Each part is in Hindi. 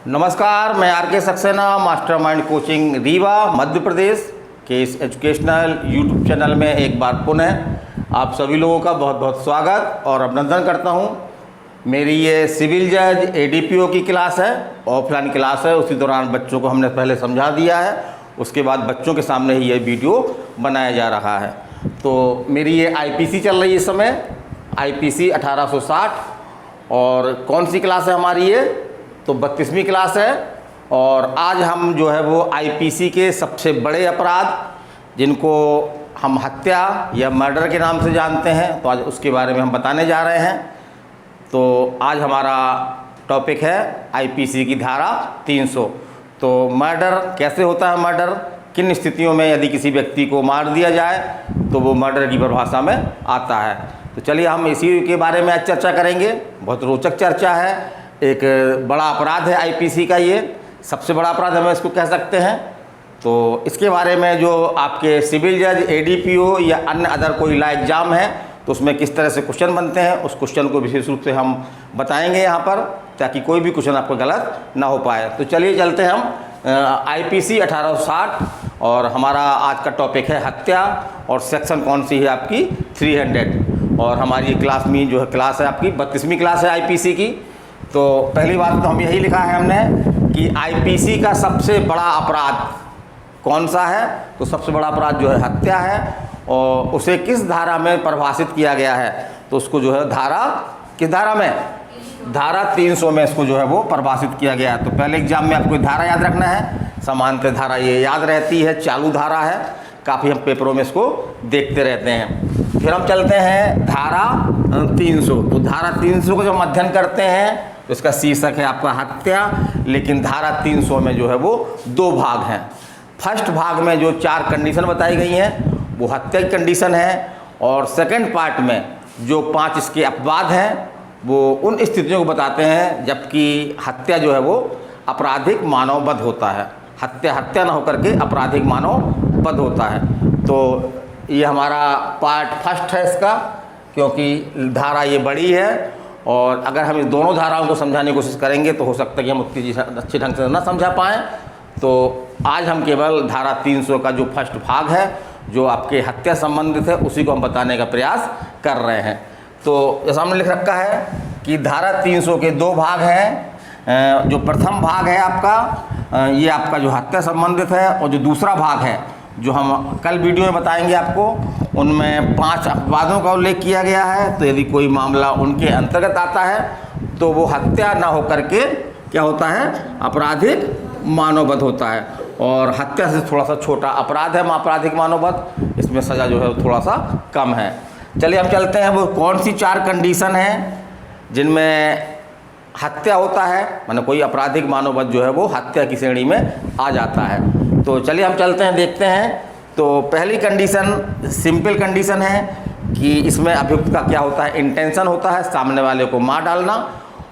नमस्कार, मैं आर के सक्सेना मास्टरमाइंड कोचिंग रीवा मध्य प्रदेश के इस एजुकेशनल यूट्यूब चैनल में एक बार पुनः आप सभी लोगों का बहुत बहुत स्वागत और अभिनंदन करता हूं। मेरी ये सिविल जज एडीपीओ की क्लास है, ऑफलाइन क्लास है। उसी दौरान बच्चों को हमने पहले समझा दिया है, उसके बाद बच्चों के सामने ही ये वीडियो बनाया जा रहा है। तो मेरी ये आईपीसी चल रही है इस समय, आईपीसी 1860। और कौन सी क्लास है हमारी ये? तो 32वीं क्लास है। और आज हम जो है वो आईपीसी के सबसे बड़े अपराध जिनको हम हत्या या मर्डर के नाम से जानते हैं, तो आज उसके बारे में हम बताने जा रहे हैं। तो आज हमारा टॉपिक है आईपीसी की धारा 300। तो मर्डर कैसे होता है? मर्डर किन स्थितियों में यदि किसी व्यक्ति को मार दिया जाए तो वो मर्डर की परिभाषा में आता है। तो चलिए हम इसी के बारे में आज चर्चा करेंगे। बहुत रोचक चर्चा है, एक बड़ा अपराध है आईपीसी का, ये सबसे बड़ा अपराध हम इसको कह सकते हैं। तो इसके बारे में जो आपके सिविल जज, एडीपीओ या अन्य अदर कोई ला एग्ज़ाम है तो उसमें किस तरह से क्वेश्चन बनते हैं, उस क्वेश्चन को विशेष रूप से हम बताएंगे यहाँ पर, ताकि कोई भी क्वेश्चन आपको गलत ना हो पाए। तो चलिए चलते हैं हम आईपीसी 1860 और हमारा आज का टॉपिक है हत्या। और सेक्शन कौन सी है आपकी? 300। और हमारी क्लास में जो है क्लास है आपकी 32वीं क्लास है आईपीसी की। तो पहली बात तो हम यही लिखा है हमने कि आईपीसी का सबसे बड़ा अपराध कौन सा है? तो सबसे बड़ा अपराध जो है हत्या है। और उसे किस धारा में परिभाषित किया गया है? तो उसको जो है धारा, किस धारा में? धारा 300 में इसको जो है वो परिभाषित किया गया है। तो पहले एग्जाम में आपको धारा याद रखना है। सामान्यतः धारा ये याद रहती है, चालू धारा है, काफ़ी हम पेपरों में इसको देखते रहते हैं। फिर हम चलते हैं धारा 300। तो धारा 300 को जब अध्ययन करते हैं तो इसका शीर्षक है आपका हत्या। लेकिन धारा 300 में जो है वो दो भाग हैं। फर्स्ट भाग में जो 4 कंडीशन बताई गई हैं वो हत्या की कंडीशन है। और सेकंड पार्ट में जो 5 इसके अपवाद हैं वो उन स्थितियों को बताते हैं जबकि हत्या जो है वो आपराधिक मानववध होता है। हत्या ना होकर के आपराधिक मानववध होता है। तो ये हमारा पार्ट फर्स्ट है इसका, क्योंकि धारा ये बड़ी है और अगर हम इस दोनों धाराओं को समझाने की कोशिश करेंगे तो हो सकता है कि हम उतनी अच्छे ढंग से ना समझा पाएँ। तो आज हम केवल धारा 300 का जो फर्स्ट भाग है जो आपके हत्या संबंधित है उसी को हम बताने का प्रयास कर रहे हैं। तो जैसा हमने लिख रखा है कि धारा 300 के 2 भाग हैं। जो प्रथम भाग है आपका, ये आपका जो हत्या संबंधित है, और जो दूसरा भाग है जो हम कल वीडियो में बताएंगे आपको, उनमें 5 अपवादों का उल्लेख किया गया है। तो यदि कोई मामला उनके अंतर्गत आता है तो वो हत्या ना होकर के क्या होता है? आपराधिक मानववध होता है। और हत्या से थोड़ा सा छोटा अपराध है आपराधिक मानववध, इसमें सज़ा जो है थोड़ा सा कम है। चलिए हम चलते हैं वो कौन सी 4 कंडीशन हैं जिनमें हत्या होता है, माने कोई आपराधिक मानववध जो है वो हत्या की श्रेणी में आ जाता है। तो चलिए हम चलते हैं, देखते हैं। तो पहली कंडीशन सिंपल कंडीशन है कि इसमें अभियुक्त का क्या होता है? इंटेंशन होता है सामने वाले को मार डालना।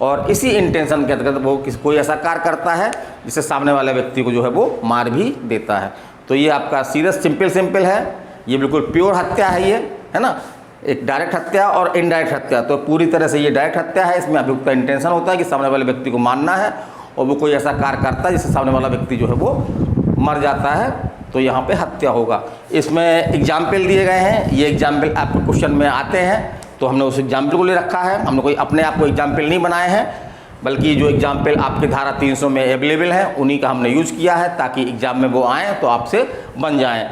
और इसी इंटेंशन के अंतर्गत वो कोई ऐसा कार्य करता है जिससे सामने वाले व्यक्ति को जो है वो मार भी देता है। तो ये आपका सीरियस सिंपल है, ये बिल्कुल प्योर हत्या है, ये है ना, एक डायरेक्ट हत्या और इनडायरेक्ट हत्या। तो पूरी तरह से ये डायरेक्ट हत्या है। इसमें अभियुक्त का इंटेंशन होता है कि सामने वाले व्यक्ति को मारना है और वो कोई ऐसा कार्य करता है जिससे सामने वाला व्यक्ति जो है वो मर जाता है। तो यहाँ पे हत्या होगा। इसमें एग्जाम्पल दिए गए हैं, ये एग्जाम्पल आपके क्वेश्चन में आते हैं तो हमने उस एग्जाम्पल को ले रखा है। हमने कोई अपने आप को एग्जाम्पल नहीं बनाए हैं, बल्कि जो एग्जाम्पल आपके धारा 300 में अवेलेबल है उन्हीं का हमने यूज़ किया है ताकि एग्जाम में वो आएँ तो आपसे बन जाएँ।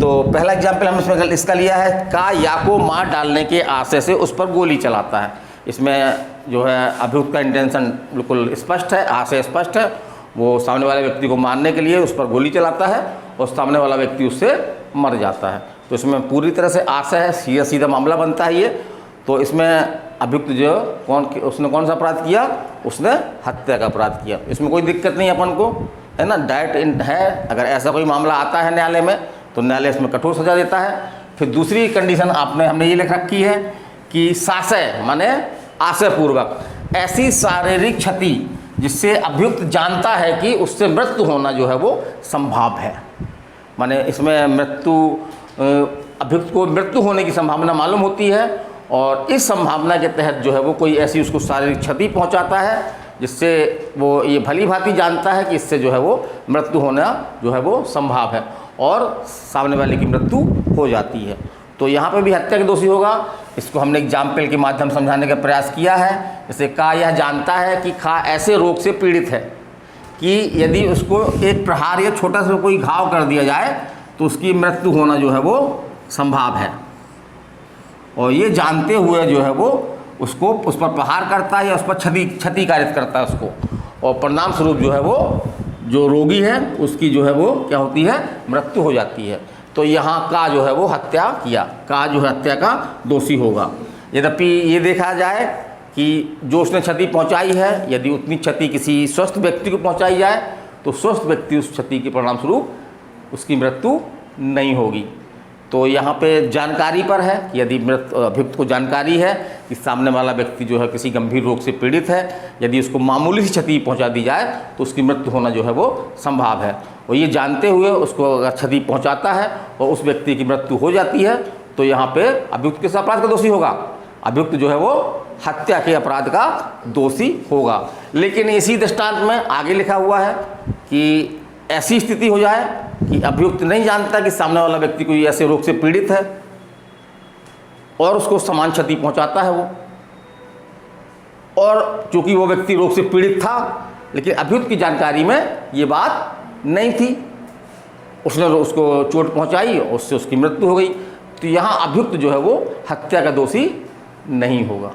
तो पहला एग्जाम्पल हम इसमें इसका लिया है, का या को मार डालने के आशय से उस पर गोली चलाता है। इसमें जो है अभियुक्त का इंटेंशन बिल्कुल स्पष्ट है, आशय स्पष्ट है। वो सामने वाले व्यक्ति को मारने के लिए उस पर गोली चलाता है और सामने वाला व्यक्ति उससे मर जाता है। तो इसमें पूरी तरह से आशय है, सीधा मामला बनता है ये। तो इसमें अभियुक्त जो उसने कौन सा अपराध किया? उसने हत्या का अपराध किया। इसमें कोई दिक्कत नहीं अपन को, है ना, डायरेक्ट है। अगर ऐसा कोई मामला आता है न्यायालय में तो न्यायालय इसमें कठोर सजा देता है। फिर दूसरी कंडीशन हमने ये लिख रखी है कि साशय माने आशयपूर्वक ऐसी शारीरिक क्षति जिससे अभियुक्त जानता है कि उससे मृत्यु होना जो है वो संभव है। माने इसमें अभियुक्त को मृत्यु होने की संभावना मालूम होती है और इस संभावना के तहत जो है वो कोई ऐसी उसको शारीरिक क्षति पहुंचाता है जिससे वो ये भली भांति जानता है कि इससे जो है वो मृत्यु होना जो है वो संभव है और सामने वाले की मृत्यु हो जाती है। तो यहाँ पे भी हत्या का दोषी होगा। इसको हमने एग्जाम्पल के माध्यम से समझाने का प्रयास किया है। जैसे का यह जानता है कि खा ऐसे रोग से पीड़ित है कि यदि उसको एक प्रहार या छोटा सा कोई घाव कर दिया जाए तो उसकी मृत्यु होना जो है वो संभव है, और ये जानते हुए जो है वो उसको उस पर प्रहार करता है या उस पर क्षति कारित करता है उसको, और परिणाम स्वरूप जो है वो जो रोगी है उसकी जो है वो क्या होती है, मृत्यु हो जाती है। तो यहाँ का जो है वो हत्या किया, का जो है हत्या का दोषी होगा। यद्यपि ये देखा जाए कि जो उसने क्षति पहुँचाई है, यदि उतनी क्षति किसी स्वस्थ व्यक्ति को पहुँचाई जाए तो स्वस्थ व्यक्ति उस क्षति के परिणाम स्वरूप उसकी मृत्यु नहीं होगी। तो यहाँ पे जानकारी पर है कि यदि अभियुक्त को जानकारी है कि सामने वाला व्यक्ति जो है किसी गंभीर रोग से पीड़ित है, यदि उसको मामूली सी क्षति पहुँचा दी जाए तो उसकी मृत्यु होना जो है वो संभव है, और ये जानते हुए उसको अगर क्षति पहुँचाता है और उस व्यक्ति की मृत्यु हो जाती है तो यहाँ पे अभियुक्त किस अपराध का दोषी होगा, अभियुक्त जो है वो हत्या के अपराध का दोषी होगा। लेकिन इसी दृष्टांत में आगे लिखा हुआ है कि ऐसी स्थिति हो जाए कि अभियुक्त नहीं जानता कि सामने वाला व्यक्ति कोई ऐसे रोग से पीड़ित है और उसको समान क्षति पहुंचाता है वो, और चूंकि वो व्यक्ति रोग से पीड़ित था लेकिन अभियुक्त की जानकारी में ये बात नहीं थी, उसने उसको चोट पहुंचाई और उससे उसकी मृत्यु हो गई, तो यहाँ अभियुक्त जो है वो हत्या का दोषी नहीं होगा,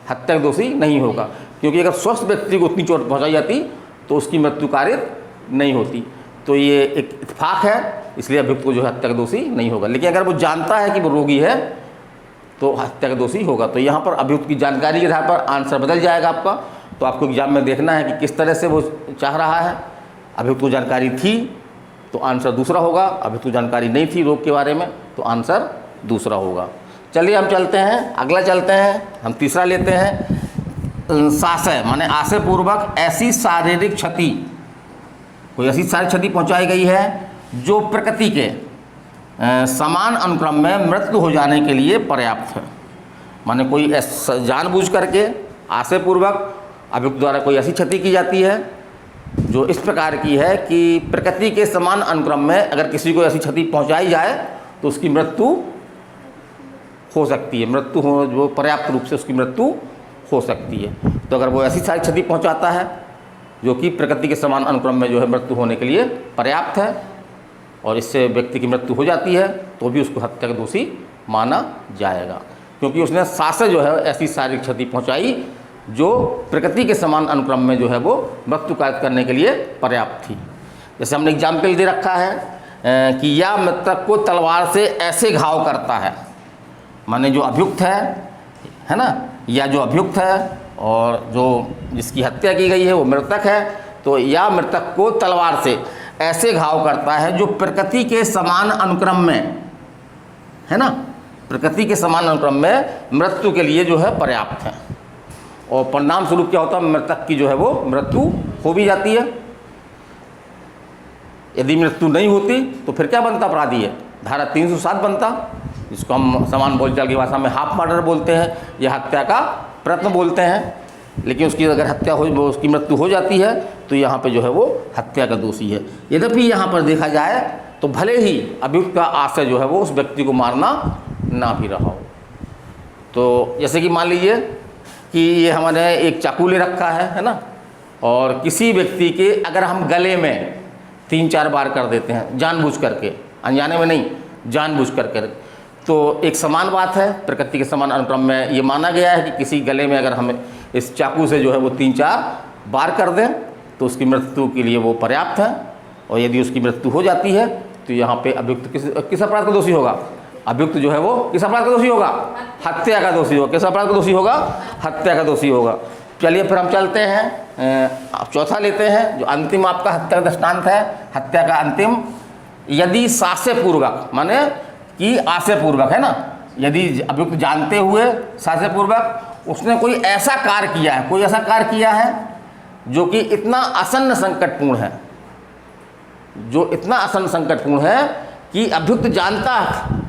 हत्या का दोषी नहीं होगा, क्योंकि अगर स्वस्थ व्यक्ति को उतनी चोट पहुंचाई जाती तो उसकी मृत्यु कारित नहीं होती। तो ये एक इत्तेफाक है, इसलिए अभियुक्त को जो है हत्या का दोषी नहीं होगा। लेकिन अगर वो जानता है कि वो रोगी है तो हत्या का दोषी होगा। तो यहाँ पर अभियुक्त की जानकारी के आधार पर आंसर बदल जाएगा आपका। तो आपको एग्जाम में देखना है कि किस तरह से वो चाह रहा है। अभियुक्त को जानकारी थी तो आंसर दूसरा होगा, अभियुक्त को जानकारी नहीं थी रोग के बारे में तो आंसर दूसरा होगा। चलिए हम चलते हैं, अगला चलते हैं, हम तीसरा लेते हैं। साशय माने आशय पूर्वक ऐसी शारीरिक क्षति, कोई ऐसी शारीरिक क्षति पहुंचाई गई है जो प्रकृति के समान अनुक्रम में मृत्यु हो जाने के लिए पर्याप्त है। माने कोई जानबूझ करके आशय पूर्वक अभियुक्त द्वारा कोई ऐसी क्षति की जाती है जो इस प्रकार की है कि प्रकृति के समान अनुक्रम में अगर किसी को ऐसी क्षति पहुंचाई जाए तो उसकी मृत्यु हो सकती है, मृत्यु हो जो पर्याप्त रूप से उसकी मृत्यु हो सकती है। तो अगर वो ऐसी सारी क्षति पहुंचाता है जो कि प्रकृति के समान अनुक्रम में जो है मृत्यु होने के लिए पर्याप्त है और इससे व्यक्ति की मृत्यु हो जाती है तो भी उसको हत्या का दोषी माना जाएगा, क्योंकि उसने साशय जो है ऐसी शारीरिक क्षति पहुंचाई जो प्रकृति के समान अनुक्रम में जो है वो मृत्यु कारित करने के लिए पर्याप्त थी। जैसे हमने एग्जाम्पल दे रखा है कि या मृतक को तलवार से ऐसे घाव करता है, माने जो अभियुक्त है ना, या जो अभियुक्त है और जो जिसकी हत्या की गई है वो मृतक है, तो या मृतक को तलवार से ऐसे घाव करता है जो प्रकृति के समान अनुक्रम में, है ना, प्रकृति के समान अनुक्रम में मृत्यु के लिए जो है पर्याप्त है, और परिणाम स्वरूप क्या होता है, मृतक की जो है वो मृत्यु हो भी जाती है। यदि मृत्यु नहीं होती तो फिर क्या बनता अपराधी है, धारा 307 बनता, जिसको हम समान बोलचाल की भाषा में हाफ मर्डर बोलते हैं या हत्या का प्रयत्न बोलते हैं। लेकिन उसकी अगर हत्या हो, उसकी मृत्यु हो जाती है तो यहाँ पे जो है वो हत्या का दोषी है। यद्यपि यहाँ पर देखा जाए तो भले ही अभियुक्त का आशय जो है वो उस व्यक्ति को मारना ना भी रहा हो। तो जैसे कि मान लीजिए कि ये हमारे एक चाकू ले रखा है ना, और किसी व्यक्ति के अगर हम गले में 3-4 बार कर देते हैं जानबूझ करके, अनजाने में नहीं, जानबूझ करके, तो एक समान बात है, प्रकृति के समान अनुक्रम में ये माना गया है कि किसी गले में अगर हम इस चाकू से जो है वो 3-4 बार कर दें तो उसकी मृत्यु के लिए वो पर्याप्त है, और यदि उसकी मृत्यु हो जाती है तो यहाँ पे अभियुक्त किस अपराध का दोषी होगा, अभियुक्त जो है वो किस अपराध का दोषी होगा, हत्या का दोषी होगा। किस अपराध का दोषी होगा, हत्या का दोषी होगा। चलिए फिर हम चलते हैं, आप चौथा लेते हैं जो अंतिम आपका हत्या का दृष्टांत है। हत्या का अंतिम, यदि साशय पूर्वक, माने कि आशय पूर्वक, है ना, यदि अभियुक्त जानते हुए साशय पूर्वक उसने कोई ऐसा कार्य किया है, कोई ऐसा कार्य किया है जो कि इतना आसन्न संकटपूर्ण है, जो इतना आसन्न संकटपूर्ण है कि अभियुक्त जानता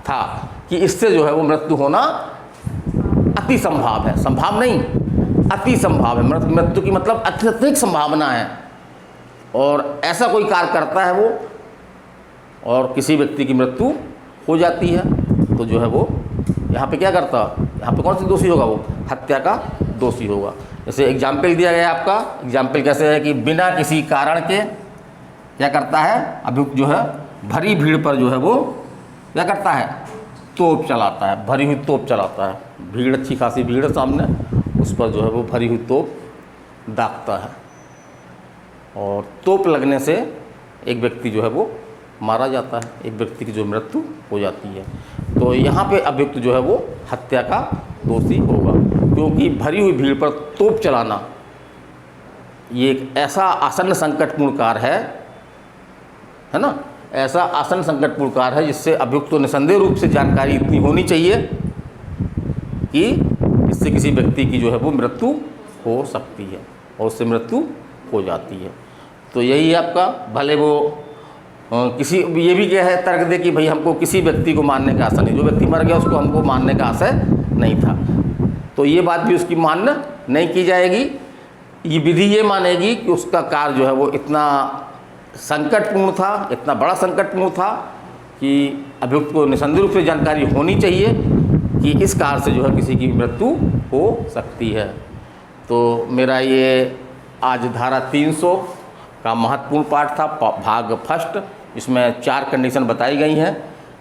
था कि इससे जो है वो मृत्यु होना अति संभाव है, संभाव नहीं, अति संभाव है, मृत्यु की मतलब अत्यधिक संभावना है, और ऐसा कोई कार्य करता है वो और किसी व्यक्ति की मृत्यु हो जाती है, तो जो है वो यहाँ पे क्या करता, यहाँ पे कौन सा दोषी होगा, वो हत्या का दोषी होगा। जैसे एग्जाम्पल दिया गया है आपका, एग्जाम्पल कैसे है कि बिना किसी कारण के क्या करता है, अभियुक्त जो है भरी भीड़ पर जो है वो क्या करता है, तोप चलाता है, भरी हुई तोप चलाता है। भीड़, अच्छी खासी भीड़ है सामने, उस पर जो है वो भरी हुई तोप दागता है, और तोप लगने से एक व्यक्ति जो है वो मारा जाता है, एक व्यक्ति की जो मृत्यु हो जाती है। तो यहाँ पे अभियुक्त जो है वो हत्या का दोषी होगा, क्योंकि भरी हुई भीड़ पर तोप चलाना ये एक ऐसा आसन्न संकटपूर्ण कार्य है ना, ऐसा आसन्न संकटपूर्ण कार्य है जिससे अभियुक्त को निसंदेह रूप से जानकारी इतनी होनी चाहिए कि इससे किसी व्यक्ति की जो है वो मृत्यु हो सकती है, और उससे मृत्यु हो जाती है। तो यही है आपका, भले वो किसी ये भी क्या है, तर्क दे कि भाई हमको किसी व्यक्ति को मारने का आशा नहीं, जो व्यक्ति मर गया उसको हमको मारने का आशय नहीं था, तो ये बात भी उसकी मान्य नहीं की जाएगी। ये विधि ये मानेगी कि उसका कार्य जो है वो इतना संकटपूर्ण था, इतना बड़ा संकटपूर्ण था कि अभियुक्त को निसंदेह रूप से जानकारी होनी चाहिए कि इस कार्य से जो है किसी की मृत्यु हो सकती है। तो मेरा ये आज धारा 300 का महत्वपूर्ण पाठ था, भाग फर्स्ट। इसमें 4 कंडीशन बताई गई हैं।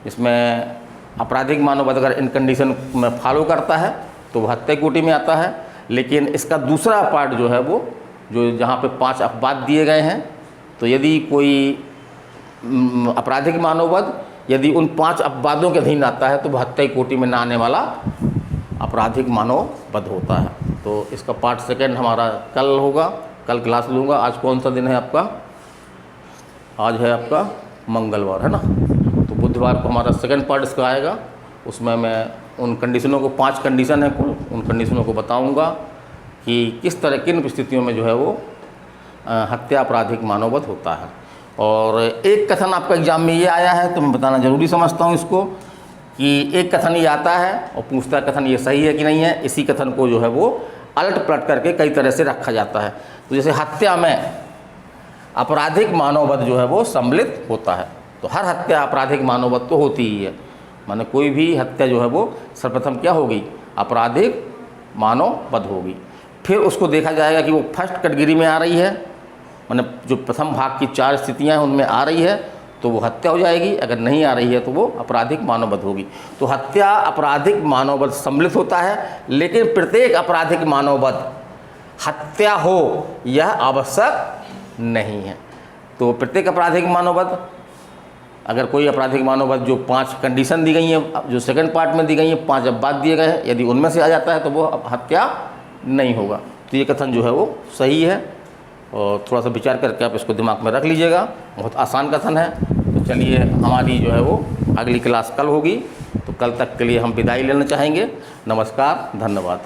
इसमें आपराधिक मानववध अगर इन कंडीशन में फॉलो करता है तो वह हत्या कोटि में आता है, लेकिन इसका दूसरा पार्ट जो है वो जो जहाँ पे 5 अपवाद दिए गए हैं, तो यदि कोई आपराधिक मानववध यदि उन 5 अपवादों के अधीन आता है तो वह हत्या कोटि में ना आने वाला आपराधिक मानववध होता है। तो इसका पार्ट सेकंड हमारा कल होगा, कल क्लास लूँगा। आज कौन सा दिन है आपका, आज है आपका मंगलवार, है ना। तो बुधवार को हमारा सेकंड पार्ट इसका आएगा, उसमें मैं उन कंडीशनों को 5 कंडीशन है कुल, उन कंडीशनों को बताऊंगा कि किस तरह किन स्थितियों में जो है वो हत्या आपराधिक मानववध होता है। और एक कथन आपका एग्जाम में ये आया है तो मैं बताना ज़रूरी समझता हूँ इसको, कि एक कथन ये आता है और पूछता है कथन ये सही है कि नहीं है। इसी कथन को जो है वो अलट पलट करके कई तरह से रखा जाता है। तो जैसे हत्या में आपराधिक मानववध जो है वो सम्मिलित होता है, तो हर हत्या आपराधिक मानववध तो होती ही है, माने कोई भी हत्या जो है वो सर्वप्रथम क्या होगी, आपराधिक मानववध होगी। फिर उसको देखा जाएगा कि वो फर्स्ट कैटेगरी में आ रही है, माने जो प्रथम भाग की 4 स्थितियाँ हैं उनमें आ रही है तो वो हत्या हो जाएगी, अगर नहीं आ रही है तो वो आपराधिक मानववध होगी। तो हत्या आपराधिक मानववध सम्मिलित होता है, लेकिन प्रत्येक आपराधिक मानववध हत्या हो यह आवश्यक नहीं है। तो प्रत्येक आपराधिक मानववध, अगर कोई आपराधिक मानववध जो 5 कंडीशन दी गई हैं, जो सेकंड पार्ट में दी गई हैं, 5 अपवाद दिए गए हैं, यदि उनमें से आ जाता है तो वो हत्या नहीं होगा। तो ये कथन जो है वो सही है, और थोड़ा सा विचार करके आप इसको दिमाग में रख लीजिएगा। बहुत आसान कथन है। तो चलिए, हमारी जो है वो अगली क्लास कल होगी, तो कल तक के लिए हम विदाई लेना चाहेंगे। नमस्कार, धन्यवाद।